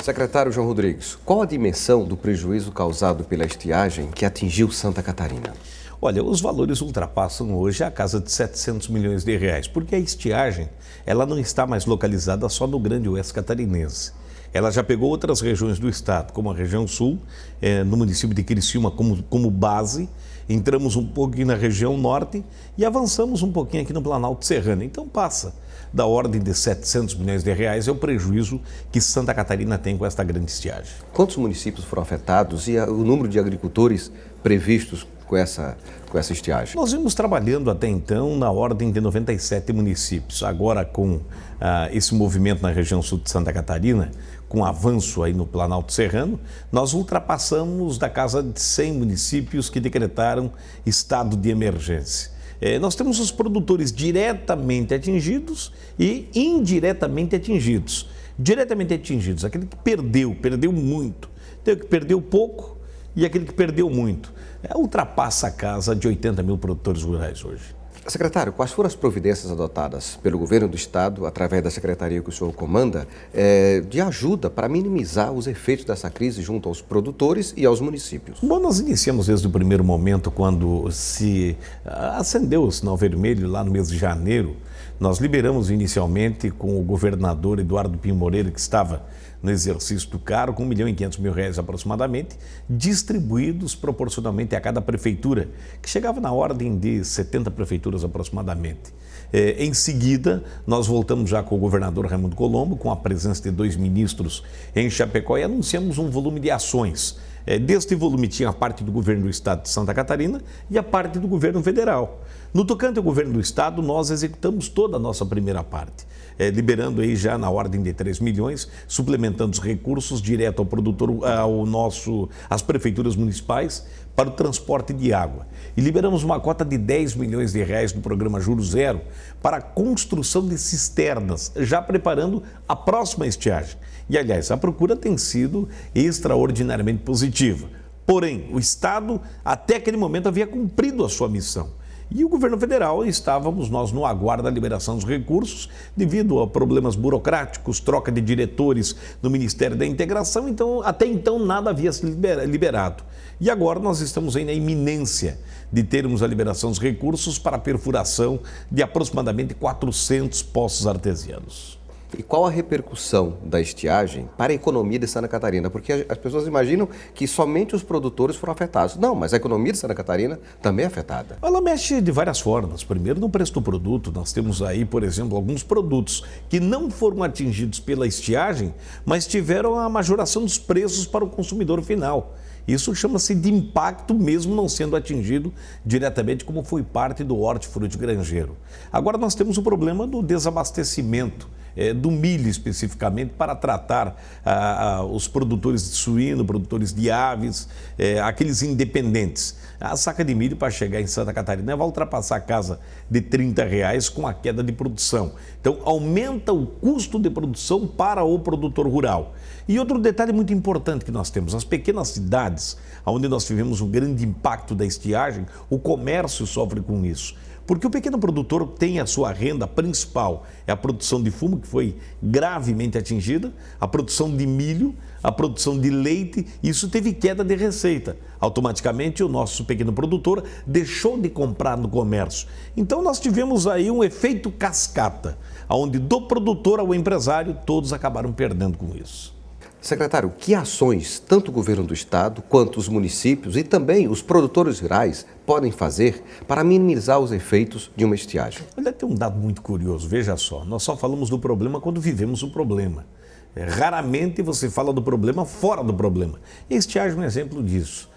Secretário João Rodrigues, qual a dimensão do prejuízo causado pela estiagem que atingiu Santa Catarina? Olha, os valores ultrapassam hoje a casa de 700 milhões de reais, porque a estiagem ela não está mais localizada só no Grande Oeste Catarinense. Ela já pegou outras regiões do estado, como a região sul, no município de Criciúma como base, entramos um pouquinho na região norte e avançamos um pouquinho aqui no Planalto Serrano. Então passa da ordem de 700 milhões de reais é o prejuízo que Santa Catarina tem com esta grande estiagem. Quantos municípios foram afetados e o número de agricultores previstos com essa estiagem? Nós vimos trabalhando até então na ordem de 97 municípios. Agora com esse movimento na região sul de Santa Catarina, com avanço aí no Planalto Serrano, nós ultrapassamos da casa de 100 municípios que decretaram estado de emergência. Nós temos os produtores diretamente atingidos e indiretamente atingidos. Diretamente atingidos, aquele que perdeu muito. Tem o que perdeu pouco e aquele que perdeu muito. Ultrapassa a casa de 80 mil produtores rurais hoje. Secretário, quais foram as providências adotadas pelo governo do estado, através da secretaria que o senhor comanda, de ajuda para minimizar os efeitos dessa crise junto aos produtores e aos municípios? Bom, nós iniciamos desde o primeiro momento, quando se acendeu o sinal vermelho lá no mês de janeiro. Nós liberamos inicialmente com o governador Eduardo Pinho Moreira, que estava no exercício do cargo, com R$1.500.000 aproximadamente, distribuídos proporcionalmente a cada prefeitura, que chegava na ordem de 70 prefeituras aproximadamente. Em seguida, nós voltamos já com o governador Raimundo Colombo, com a presença de 2 ministros em Chapecó, e anunciamos um volume de ações. Deste volume tinha a parte do governo do estado de Santa Catarina e a parte do governo federal. No tocante ao governo do estado, nós executamos toda a nossa primeira parte, liberando aí já na ordem de 3 milhões, suplementando os recursos direto ao produtor, às prefeituras municipais, para o transporte de água. E liberamos uma cota de 10 milhões de reais do programa Juro Zero para a construção de cisternas, já preparando a próxima estiagem. E, aliás, a procura tem sido extraordinariamente positiva. Porém, o Estado, até aquele momento, havia cumprido a sua missão. E o governo federal, estávamos nós no aguardo da liberação dos recursos, devido a problemas burocráticos, troca de diretores no Ministério da Integração, então, até então, nada havia sido liberado. E agora nós estamos aí na iminência de termos a liberação dos recursos para a perfuração de aproximadamente 400 poços artesianos. E qual a repercussão da estiagem para a economia de Santa Catarina? Porque as pessoas imaginam que somente os produtores foram afetados. Não, mas a economia de Santa Catarina também é afetada. Ela mexe de várias formas. Primeiro, no preço do produto. Nós temos aí, por exemplo, alguns produtos que não foram atingidos pela estiagem, mas tiveram a majoração dos preços para o consumidor final. Isso chama-se de impacto, mesmo não sendo atingido diretamente, como foi parte do hortifruti granjeiro. Agora nós temos o problema do desabastecimento, do milho especificamente, para tratar os produtores de suíno, produtores de aves, aqueles independentes. A saca de milho para chegar em Santa Catarina vai ultrapassar a casa de R$30 com a queda de produção. Então aumenta o custo de produção para o produtor rural. E outro detalhe muito importante que nós temos, as pequenas cidades, onde nós tivemos um grande impacto da estiagem, o comércio sofre com isso. Porque o pequeno produtor tem a sua renda principal, é a produção de fumo, que foi gravemente atingida, a produção de milho, a produção de leite, isso teve queda de receita. Automaticamente o nosso pequeno produtor deixou de comprar no comércio. Então nós tivemos aí um efeito cascata, onde do produtor ao empresário todos acabaram perdendo com isso. Secretário, que ações tanto o governo do estado quanto os municípios e também os produtores rurais podem fazer para minimizar os efeitos de uma estiagem? Olha, tem um dado muito curioso, veja só, nós só falamos do problema quando vivemos o problema. Raramente você fala do problema fora do problema. E a estiagem é um exemplo disso.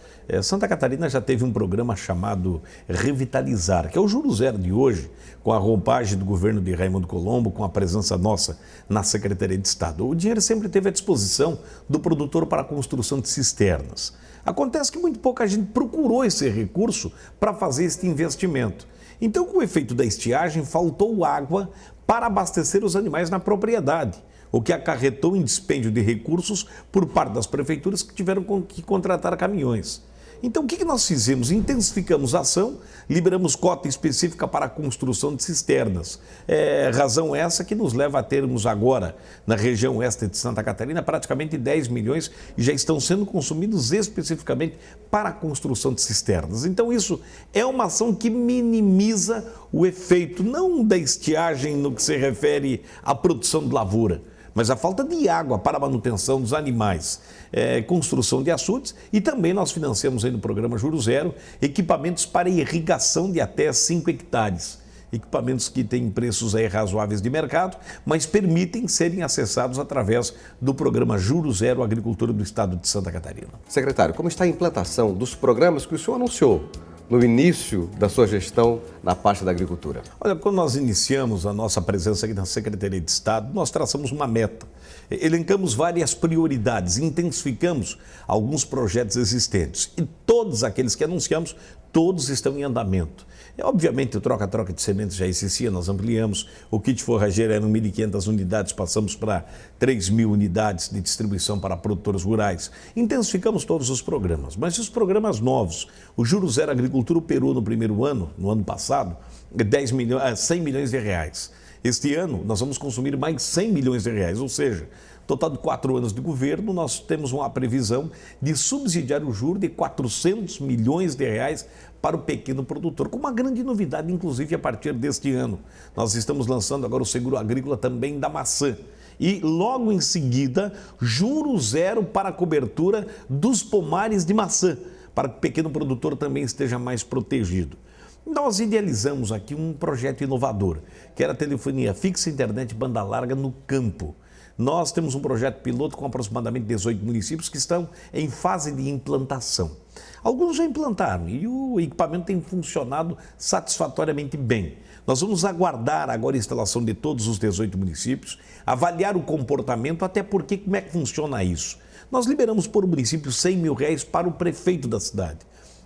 Santa Catarina já teve um programa chamado Revitalizar, que é o Juro Zero de hoje, com a roupagem do governo de Raimundo Colombo, com a presença nossa na Secretaria de Estado. O dinheiro sempre esteve à disposição do produtor para a construção de cisternas. Acontece que muito pouca gente procurou esse recurso para fazer este investimento. Então, com o efeito da estiagem, faltou água para abastecer os animais na propriedade, o que acarretou em dispêndio de recursos por parte das prefeituras que tiveram que contratar caminhões. Então, o que nós fizemos? Intensificamos a ação, liberamos cota específica para a construção de cisternas. Razão essa que nos leva a termos agora, na região oeste de Santa Catarina, praticamente 10 milhões e já estão sendo consumidos especificamente para a construção de cisternas. Então, isso é uma ação que minimiza o efeito, não da estiagem no que se refere à produção de lavoura, mas a falta de água para a manutenção dos animais, construção de açudes, e também nós financiamos aí no programa Juro Zero equipamentos para irrigação de até 5 hectares. Equipamentos que têm preços aí razoáveis de mercado, mas permitem serem acessados através do programa Juro Zero Agricultura do Estado de Santa Catarina. Secretário, como está a implantação dos programas que o senhor anunciou no início da sua gestão na pasta da agricultura? Olha, quando nós iniciamos a nossa presença aqui na Secretaria de Estado, nós traçamos uma meta, elencamos várias prioridades, intensificamos alguns projetos existentes e todos aqueles que anunciamos, todos estão em andamento. Obviamente, o troca-troca de sementes já existia, nós ampliamos. O kit forrageiro eram 1.500 unidades, passamos para 3.000 unidades de distribuição para produtores rurais. Intensificamos todos os programas, mas os programas novos, o Juro Zero Agricultura operou no primeiro ano, no ano passado, 100 milhões de reais. Este ano, nós vamos consumir mais 100 milhões de reais, ou seja, total de 4 anos de governo, nós temos uma previsão de subsidiar o juro de 400 milhões de reais para o pequeno produtor, com uma grande novidade, inclusive a partir deste ano. Nós estamos lançando agora o seguro agrícola também da maçã. E logo em seguida, Juro Zero para a cobertura dos pomares de maçã, para que o pequeno produtor também esteja mais protegido. Nós idealizamos aqui um projeto inovador, que era a telefonia fixa, internet, banda larga no campo. Nós temos um projeto piloto com aproximadamente 18 municípios que estão em fase de implantação. Alguns já implantaram e o equipamento tem funcionado satisfatoriamente bem. Nós vamos aguardar agora a instalação de todos os 18 municípios, avaliar o comportamento, até porque como é que funciona isso? Nós liberamos por município 100 mil reais para o prefeito da cidade.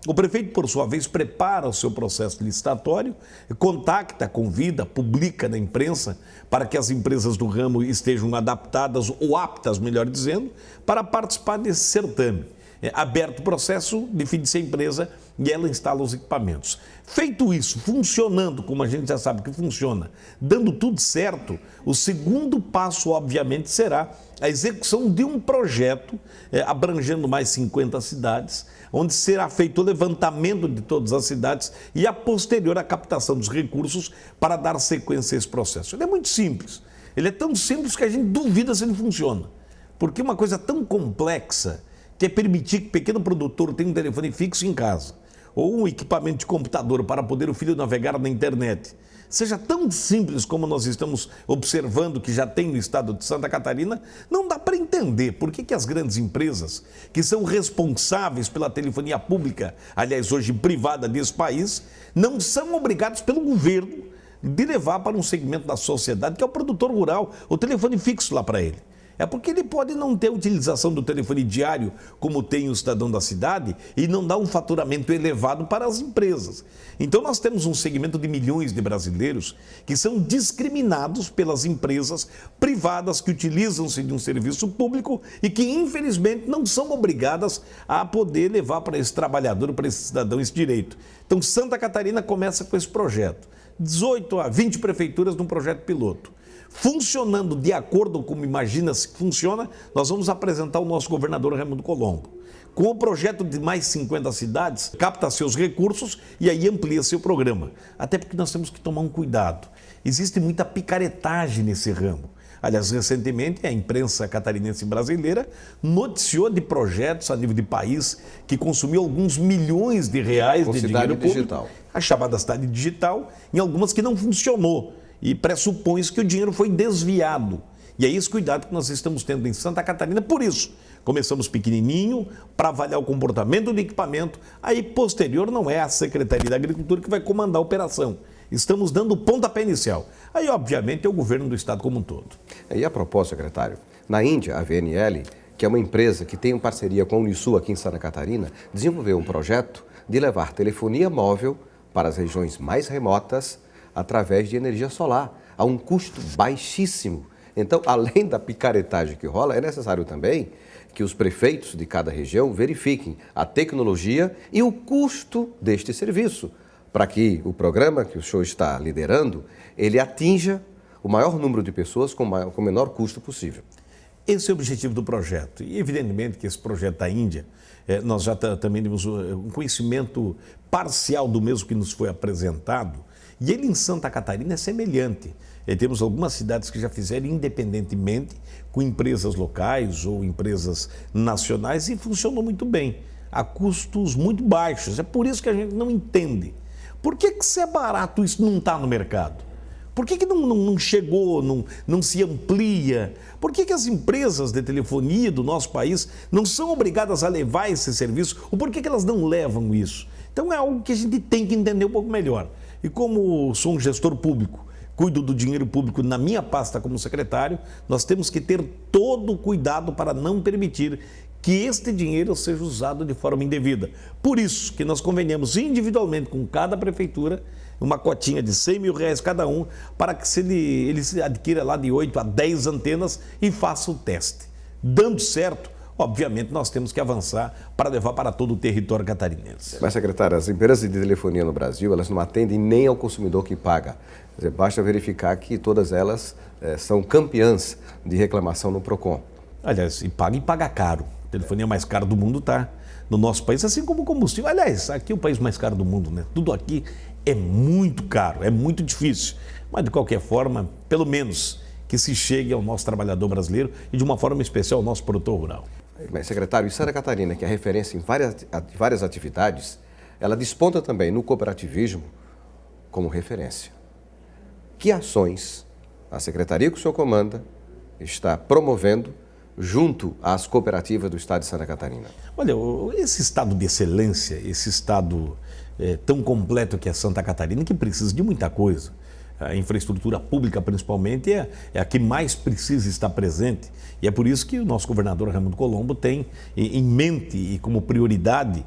O prefeito, por sua vez, prepara o seu processo licitatório, contacta, convida, publica na imprensa para que as empresas do ramo estejam adaptadas ou aptas, melhor dizendo, para participar desse certame. Aberto o processo, define-se a empresa e ela instala os equipamentos. Feito isso, funcionando como a gente já sabe que funciona, dando tudo certo, o segundo passo, obviamente, será a execução de um projeto abrangendo mais 50 cidades, onde será feito o levantamento de todas as cidades e a posterior a captação dos recursos para dar sequência a esse processo. Ele é muito simples. Ele é tão simples que a gente duvida se ele funciona. Porque uma coisa tão complexa que é permitir que o pequeno produtor tenha um telefone fixo em casa ou um equipamento de computador para poder o filho navegar na internet, seja tão simples como nós estamos observando que já tem no estado de Santa Catarina, não dá para entender por que as grandes empresas que são responsáveis pela telefonia pública, aliás, hoje privada desse país, não são obrigados pelo governo de levar para um segmento da sociedade que é o produtor rural, o telefone fixo lá para ele. É porque ele pode não ter utilização do telefone diário, como tem o cidadão da cidade, e não dá um faturamento elevado para as empresas. Então nós temos um segmento de milhões de brasileiros que são discriminados pelas empresas privadas que utilizam-se de um serviço público e que infelizmente não são obrigadas a poder levar para esse trabalhador, para esse cidadão, esse direito. Então Santa Catarina começa com esse projeto. 18 a 20 prefeituras num projeto piloto. Funcionando de acordo com como imagina-se que funciona, nós vamos apresentar o nosso governador Raimundo Colombo. Com o projeto de mais 50 cidades, capta seus recursos e aí amplia seu programa. Até porque nós temos que tomar um cuidado. Existe muita picaretagem nesse ramo. Aliás, recentemente a imprensa catarinense brasileira noticiou de projetos a nível de país que consumiu alguns milhões de reais de dinheiro público. Digital. A chamada cidade digital, em algumas que não funcionou. E pressupõe que o dinheiro foi desviado. E é esse cuidado que nós estamos tendo em Santa Catarina. Por isso, começamos pequenininho para avaliar o comportamento do equipamento. Aí, posterior, não é a Secretaria da Agricultura que vai comandar a operação. Estamos dando o pontapé inicial. Aí, obviamente, é o governo do estado como um todo. E a propósito, secretário, na Índia, a VNL, que é uma empresa que tem uma parceria com a Unisul aqui em Santa Catarina, desenvolveu um projeto de levar telefonia móvel para as regiões mais remotas através de energia solar, a um custo baixíssimo. Então, além da picaretagem que rola, é necessário também que os prefeitos de cada região verifiquem a tecnologia e o custo deste serviço, para que o programa que o senhor está liderando, ele atinja o maior número de pessoas com o menor custo possível. Esse é o objetivo do projeto. E, evidentemente, que esse projeto da Índia, nós já também temos um conhecimento parcial do mesmo que nos foi apresentado. E ele em Santa Catarina é semelhante. Temos algumas cidades que já fizeram independentemente, com empresas locais ou empresas nacionais, e funcionou muito bem, a custos muito baixos. É por isso que a gente não entende. Por que se é barato isso não está no mercado? Por que não chegou, não se amplia? Por que as empresas de telefonia do nosso país não são obrigadas a levar esse serviço? Ou por que elas não levam isso? Então é algo que a gente tem que entender um pouco melhor. E como sou um gestor público, cuido do dinheiro público na minha pasta como secretário, nós temos que ter todo o cuidado para não permitir que este dinheiro seja usado de forma indevida. Por isso que nós convenhamos individualmente com cada prefeitura uma cotinha de R$100 mil cada um, para que ele se adquira lá de 8 a 10 antenas e faça o teste. Dando certo, obviamente nós temos que avançar para levar para todo o território catarinense. Mas, secretário, as empresas de telefonia no Brasil, elas não atendem nem ao consumidor que paga. Quer dizer, basta verificar que todas elas são campeãs de reclamação no PROCON. Aliás, e paga caro. A telefonia mais cara do mundo está no nosso país, assim como o combustível. Aliás, aqui é o país mais caro do mundo, né? Tudo aqui é muito caro, é muito difícil. Mas, de qualquer forma, pelo menos que se chegue ao nosso trabalhador brasileiro e, de uma forma especial, ao nosso produtor rural. Mas, secretário, e Santa Catarina, que é referência em várias atividades, ela desponta também no cooperativismo como referência. Que ações a secretaria que o senhor comanda está promovendo junto às cooperativas do estado de Santa Catarina? Olha, esse estado de excelência, esse estado tão completo que é Santa Catarina, que precisa de muita coisa. A infraestrutura pública, principalmente, é a que mais precisa estar presente. E é por isso que o nosso governador Raimundo Colombo tem em mente e como prioridade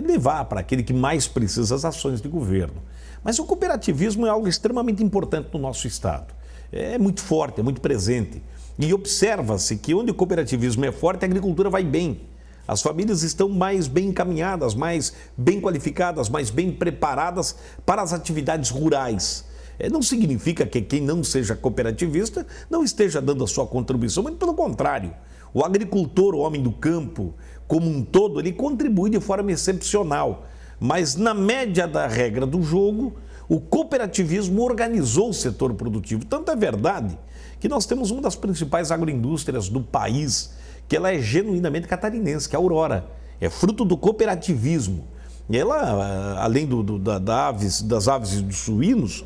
levar para aquele que mais precisa as ações de governo. Mas o cooperativismo é algo extremamente importante no nosso estado. É muito forte, é muito presente. E observa-se que onde o cooperativismo é forte, a agricultura vai bem. As famílias estão mais bem encaminhadas, mais bem qualificadas, mais bem preparadas para as atividades rurais. Não significa que quem não seja cooperativista não esteja dando a sua contribuição, mas pelo contrário. O agricultor, o homem do campo, como um todo, ele contribui de forma excepcional. Mas na média da regra do jogo, o cooperativismo organizou o setor produtivo. Tanto é verdade que nós temos uma das principais agroindústrias do país, que ela é genuinamente catarinense, que é a Aurora. É fruto do cooperativismo. E ela, além das aves e dos suínos,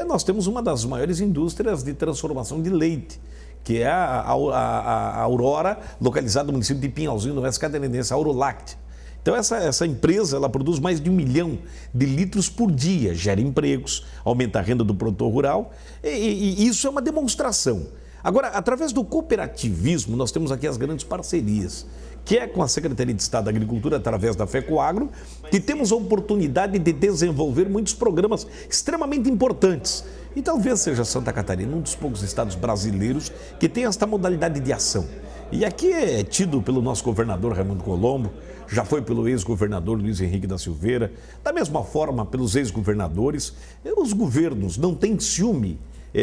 nós temos uma das maiores indústrias de transformação de leite, que é a Aurora, localizada no município de Pinhalzinho, no oeste catarinense, a Aurolact. Então essa empresa, ela produz mais de 1 milhão de litros por dia, gera empregos, aumenta a renda do produtor rural e isso é uma demonstração. Agora, através do cooperativismo, nós temos aqui as grandes parcerias, que é com a Secretaria de Estado da Agricultura, através da FECOAGRO, que temos a oportunidade de desenvolver muitos programas extremamente importantes. E talvez seja Santa Catarina um dos poucos estados brasileiros que tem esta modalidade de ação. E aqui é tido pelo nosso governador Raimundo Colombo, já foi pelo ex-governador Luiz Henrique da Silveira, da mesma forma pelos ex-governadores. Os governos não têm ciúme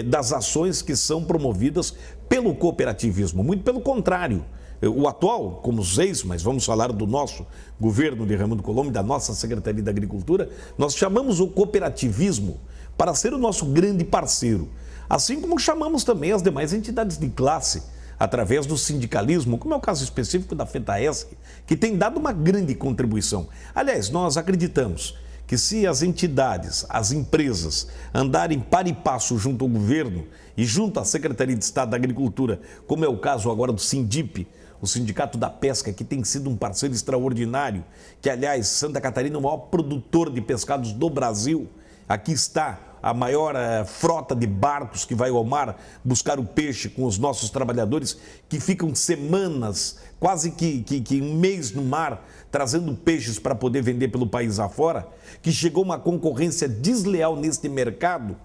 das ações que são promovidas pelo cooperativismo, muito pelo contrário. O atual, como os ex, mas vamos falar do nosso governo de Raimundo Colombo, da nossa Secretaria da Agricultura, nós chamamos o cooperativismo para ser o nosso grande parceiro, assim como chamamos também as demais entidades de classe, através do sindicalismo, como é o caso específico da FETAESC, que tem dado uma grande contribuição. Aliás, nós acreditamos que se as entidades, as empresas andarem par e passo junto ao governo e junto à Secretaria de Estado da Agricultura, como é o caso agora do Sindip, o Sindicato da Pesca, que tem sido um parceiro extraordinário, que, aliás, Santa Catarina é o maior produtor de pescados do Brasil. Aqui está a maior frota de barcos que vai ao mar buscar o peixe com os nossos trabalhadores, que ficam semanas, quase que um mês no mar, trazendo peixes para poder vender pelo país afora, que chegou uma concorrência desleal neste mercado.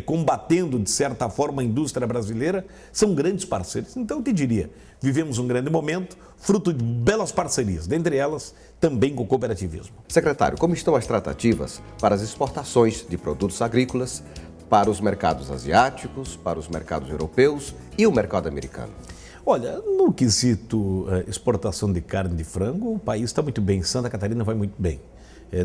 combatendo, de certa forma, a indústria brasileira, são grandes parceiros. Então, eu te diria, vivemos um grande momento, fruto de belas parcerias, dentre elas também com o cooperativismo. Secretário, como estão as tratativas para as exportações de produtos agrícolas para os mercados asiáticos, para os mercados europeus e o mercado americano? Olha, no quesito exportação de carne de frango, o país está muito bem, Santa Catarina vai muito bem.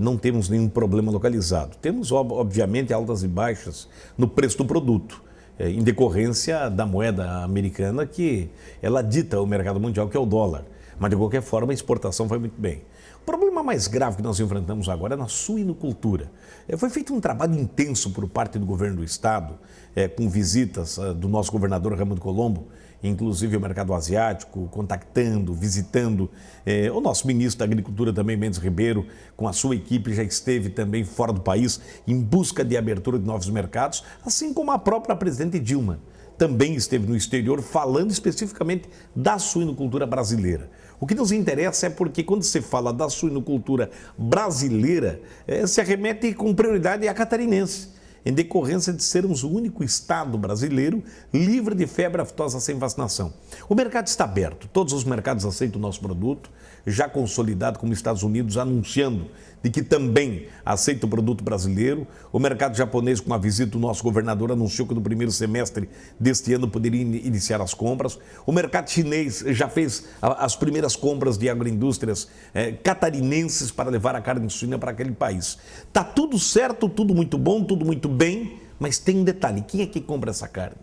Não temos nenhum problema localizado. Temos, obviamente, altas e baixas no preço do produto, em decorrência da moeda americana, que ela dita o mercado mundial, que é o dólar. Mas, de qualquer forma, a exportação vai muito bem. O problema mais grave que nós enfrentamos agora é na suinocultura. Foi feito um trabalho intenso por parte do governo do estado, com visitas do nosso governador Raimundo Colombo, inclusive o mercado asiático, contactando, visitando. O nosso ministro da Agricultura também, Mendes Ribeiro, com a sua equipe, já esteve também fora do país em busca de abertura de novos mercados, assim como a própria presidente Dilma também esteve no exterior falando especificamente da suinocultura brasileira. O que nos interessa é porque quando se fala da suinocultura brasileira, se arremete com prioridade à catarinense, em decorrência de sermos o único estado brasileiro livre de febre aftosa sem vacinação. O mercado está aberto, todos os mercados aceitam o nosso produto, já consolidado como Estados Unidos anunciando de que também aceita o produto brasileiro. O mercado japonês, com a visita do nosso governador, anunciou que no primeiro semestre deste ano poderia iniciar as compras. O mercado chinês já fez as primeiras compras de agroindústrias catarinenses para levar a carne suína para aquele país. Está tudo certo, tudo muito bom, tudo muito bem, mas tem um detalhe: quem é que compra essa carne?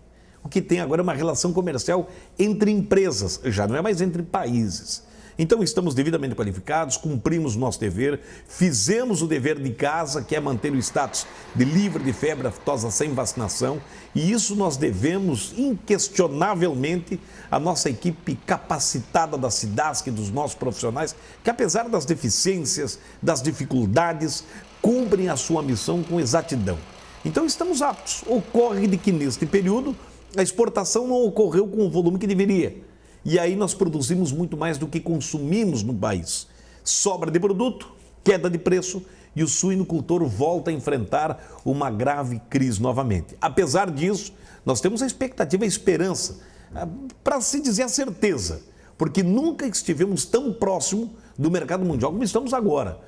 O que tem agora é uma relação comercial entre empresas, já não é mais entre países. Então estamos devidamente qualificados, cumprimos o nosso dever, fizemos o dever de casa, que é manter o status de livre de febre aftosa sem vacinação, e isso nós devemos inquestionavelmente à nossa equipe capacitada da SIDASC e dos nossos profissionais, que apesar das deficiências, das dificuldades, cumprem a sua missão com exatidão. Então estamos aptos. Ocorre de que neste período a exportação não ocorreu com o volume que deveria. E aí nós produzimos muito mais do que consumimos no país. Sobra de produto, queda de preço e o suinocultor volta a enfrentar uma grave crise novamente. Apesar disso, nós temos a expectativa e a esperança, para se dizer a certeza, porque nunca estivemos tão próximo do mercado mundial como estamos agora.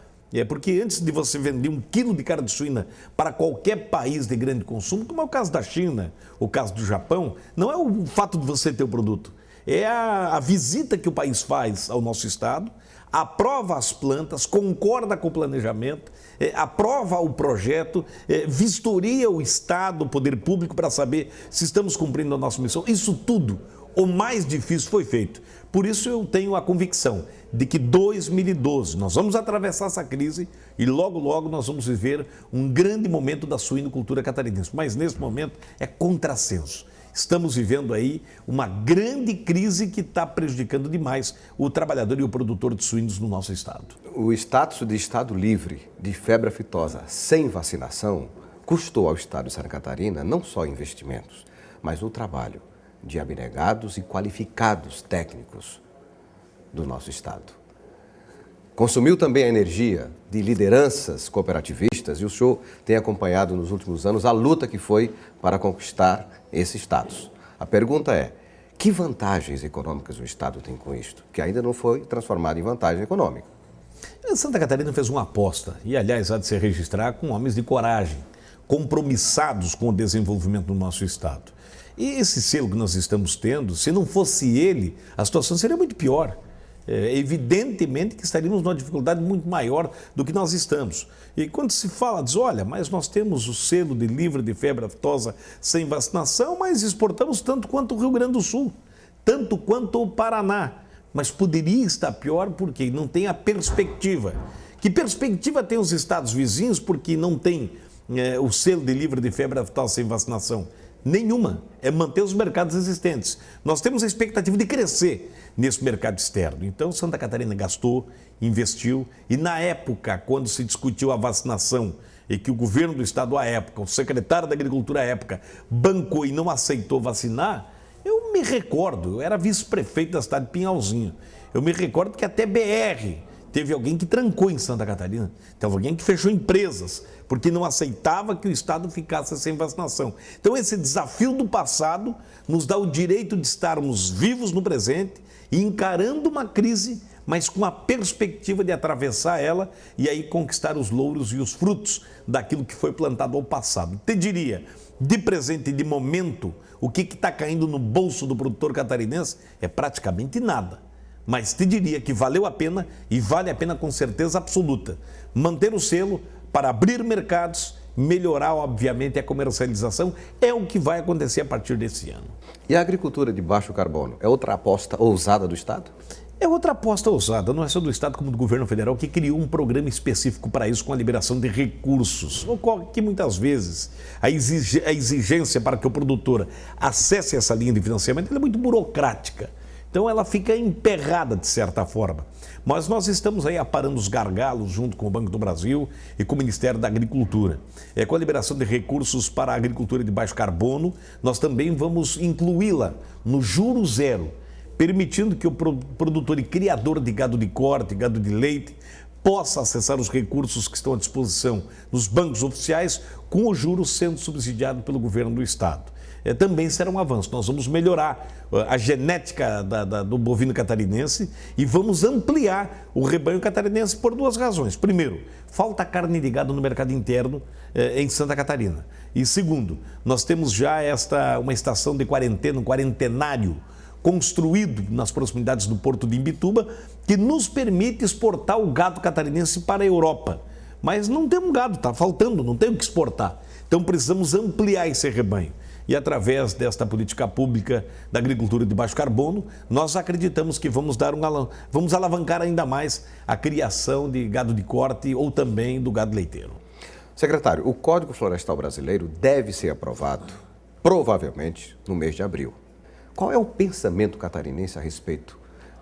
Porque antes de você vender 1 quilo de carne suína para qualquer país de grande consumo, como é o caso da China, o caso do Japão, não é o fato de você ter o produto. É a visita que o país faz ao nosso estado, aprova as plantas, concorda com o planejamento, aprova o projeto, vistoria o estado, o poder público para saber se estamos cumprindo a nossa missão. Isso tudo, o mais difícil foi feito. Por isso eu tenho a convicção de que 2012 nós vamos atravessar essa crise e logo, logo nós vamos viver um grande momento da suinocultura catarinense. Mas nesse momento é contrassenso. Estamos vivendo aí uma grande crise que está prejudicando demais o trabalhador e o produtor de suínos no nosso estado. O status de estado livre de febre aftosa sem vacinação custou ao estado de Santa Catarina não só investimentos, mas o trabalho de abnegados e qualificados técnicos do nosso estado. Consumiu também a energia de lideranças cooperativistas e o senhor tem acompanhado nos últimos anos a luta que foi para conquistar esse status. A pergunta é: que vantagens econômicas o estado tem com isto, que ainda não foi transformado em vantagem econômica? Santa Catarina fez uma aposta, e aliás há de se registrar com homens de coragem, compromissados com o desenvolvimento do nosso estado. E esse selo que nós estamos tendo, se não fosse ele, a situação seria muito pior. Evidentemente que estaríamos numa dificuldade muito maior do que nós estamos. E quando se fala, diz, olha, mas nós temos o selo de livre de febre aftosa sem vacinação, mas exportamos tanto quanto o Rio Grande do Sul, tanto quanto o Paraná. Mas poderia estar pior porque não tem a perspectiva. Que perspectiva tem os estados vizinhos porque não tem o selo de livre de febre aftosa sem vacinação? Nenhuma. É manter os mercados existentes. Nós temos a expectativa de crescer nesse mercado externo. Então, Santa Catarina gastou, investiu e na época, quando se discutiu a vacinação e que o governo do estado à época, o secretário da Agricultura à época, bancou e não aceitou vacinar, eu me recordo, eu era vice-prefeito da cidade de Pinhalzinho, eu me recordo que até BR Teve alguém que trancou em Santa Catarina, teve alguém que fechou empresas, porque não aceitava que o Estado ficasse sem vacinação. Então esse desafio do passado nos dá o direito de estarmos vivos no presente e encarando uma crise, mas com a perspectiva de atravessar ela e aí conquistar os louros e os frutos daquilo que foi plantado ao passado. Te diria, de presente e de momento, o que está caindo no bolso do produtor catarinense é praticamente nada. Mas te diria que valeu a pena e vale a pena com certeza absoluta. Manter o selo para abrir mercados, melhorar obviamente a comercialização, é o que vai acontecer a partir desse ano. E a agricultura de baixo carbono é outra aposta ousada do Estado? É outra aposta ousada, não é só do Estado como do governo federal, que criou um programa específico para isso com a liberação de recursos. Ocorre que muitas vezes a exigência para que o produtor acesse essa linha de financiamento é muito burocrática. Então ela fica emperrada de certa forma. Mas nós estamos aí aparando os gargalos junto com o Banco do Brasil e com o Ministério da Agricultura. Com a liberação de recursos para a agricultura de baixo carbono, nós também vamos incluí-la no juro zero, permitindo que o produtor e criador de gado de corte, gado de leite, possa acessar os recursos que estão à disposição nos bancos oficiais, com o juro sendo subsidiado pelo governo do Estado. Também será um avanço. Nós vamos melhorar a genética do bovino catarinense e vamos ampliar o rebanho catarinense por duas razões. Primeiro, falta carne de gado no mercado interno em Santa Catarina. E segundo, nós temos já uma estação de quarentena, um quarentenário, construído nas proximidades do Porto de Imbituba, que nos permite exportar o gado catarinense para a Europa. Mas não temos gado, está faltando, não tem o que exportar. Então precisamos ampliar esse rebanho. E através desta política pública da agricultura de baixo carbono, nós acreditamos que vamos alavancar ainda mais a criação de gado de corte ou também do gado leiteiro. Secretário, o Código Florestal Brasileiro deve ser aprovado, provavelmente, no mês de abril. Qual é o pensamento catarinense a respeito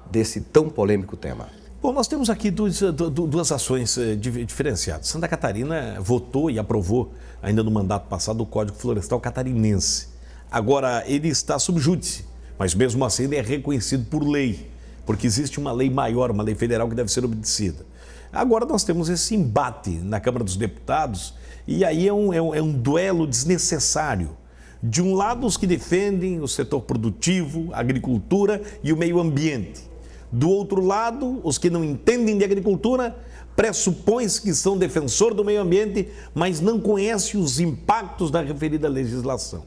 desse tão polêmico tema? Bom, nós temos aqui duas ações diferenciadas. Santa Catarina votou e aprovou, ainda no mandato passado, o Código Florestal Catarinense. Agora, ele está sob júdice, mas mesmo assim ele é reconhecido por lei, porque existe uma lei maior, uma lei federal que deve ser obedecida. Agora nós temos esse embate na Câmara dos Deputados e aí é um duelo desnecessário. De um lado, os que defendem o setor produtivo, a agricultura e o meio ambiente. Do outro lado, os que não entendem de agricultura, pressupõe-se que são defensor do meio ambiente, mas não conhecem os impactos da referida legislação.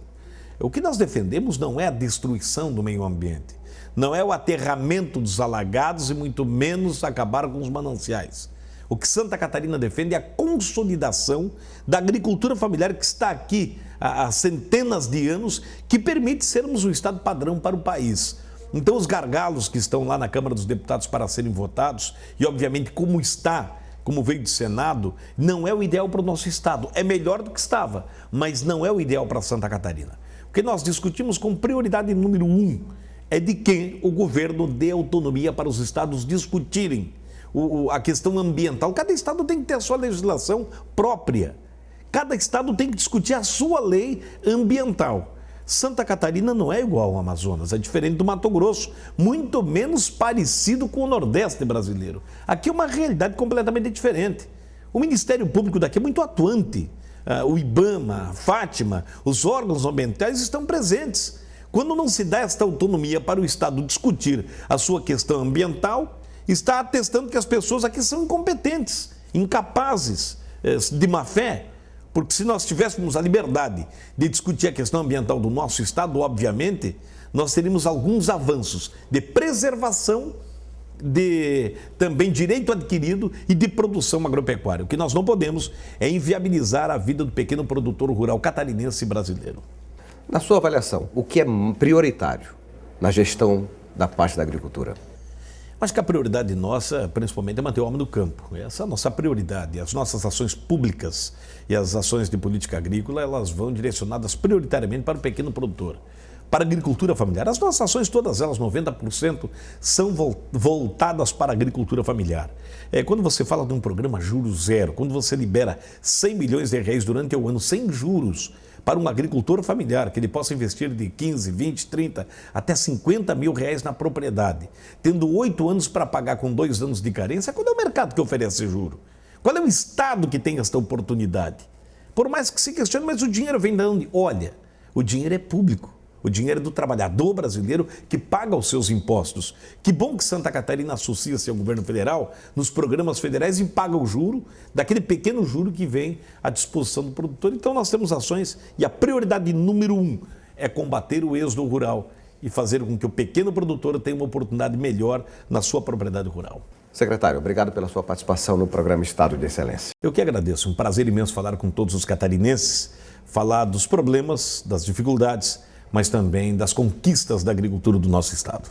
O que nós defendemos não é a destruição do meio ambiente, não é o aterramento dos alagados e muito menos acabar com os mananciais. O que Santa Catarina defende é a consolidação da agricultura familiar que está aqui há centenas de anos, que permite sermos o estado padrão para o país. Então, os gargalos que estão lá na Câmara dos Deputados para serem votados, e obviamente como veio do Senado, não é o ideal para o nosso estado. É melhor do que estava, mas não é o ideal para Santa Catarina. O que nós discutimos com prioridade número 1 é de que o governo dê autonomia para os estados discutirem a questão ambiental. Cada estado tem que ter a sua legislação própria. Cada estado tem que discutir a sua lei ambiental. Santa Catarina não é igual ao Amazonas, é diferente do Mato Grosso, muito menos parecido com o Nordeste brasileiro. Aqui é uma realidade completamente diferente. O Ministério Público daqui é muito atuante. O IBAMA, a Fátima, os órgãos ambientais estão presentes. Quando não se dá esta autonomia para o Estado discutir a sua questão ambiental, está atestando que as pessoas aqui são incompetentes, incapazes, de má fé. Porque se nós tivéssemos a liberdade de discutir a questão ambiental do nosso estado, obviamente, nós teríamos alguns avanços de preservação, de também direito adquirido e de produção agropecuária. O que nós não podemos é inviabilizar a vida do pequeno produtor rural catarinense e brasileiro. Na sua avaliação, o que é prioritário na gestão da parte da agricultura? Acho que a prioridade nossa, principalmente, é manter o homem no campo. Essa é a nossa prioridade. As nossas ações públicas e as ações de política agrícola, elas vão direcionadas prioritariamente para o pequeno produtor, para a agricultura familiar. As nossas ações, todas elas, 90%, são voltadas para a agricultura familiar. Quando você fala de um programa juros zero, quando você libera 100 milhões de reais durante o ano sem juros para um agricultor familiar, que ele possa investir de 15, 20, 30, até 50 mil reais na propriedade, tendo 8 anos para pagar com 2 anos de carência, qual é o mercado que oferece juro? Qual é o Estado que tem esta oportunidade? Por mais que se questione, mas o dinheiro vem de onde? Olha, o dinheiro é público. O dinheiro é do trabalhador brasileiro que paga os seus impostos. Que bom que Santa Catarina associa-se ao governo federal nos programas federais e paga o juro daquele pequeno juro que vem à disposição do produtor. Então nós temos ações e a prioridade número 1 é combater o êxodo rural e fazer com que o pequeno produtor tenha uma oportunidade melhor na sua propriedade rural. Secretário, obrigado pela sua participação no programa Estado de Excelência. Eu que agradeço, um prazer imenso falar com todos os catarinenses, falar dos problemas, das dificuldades, mas também das conquistas da agricultura do nosso estado.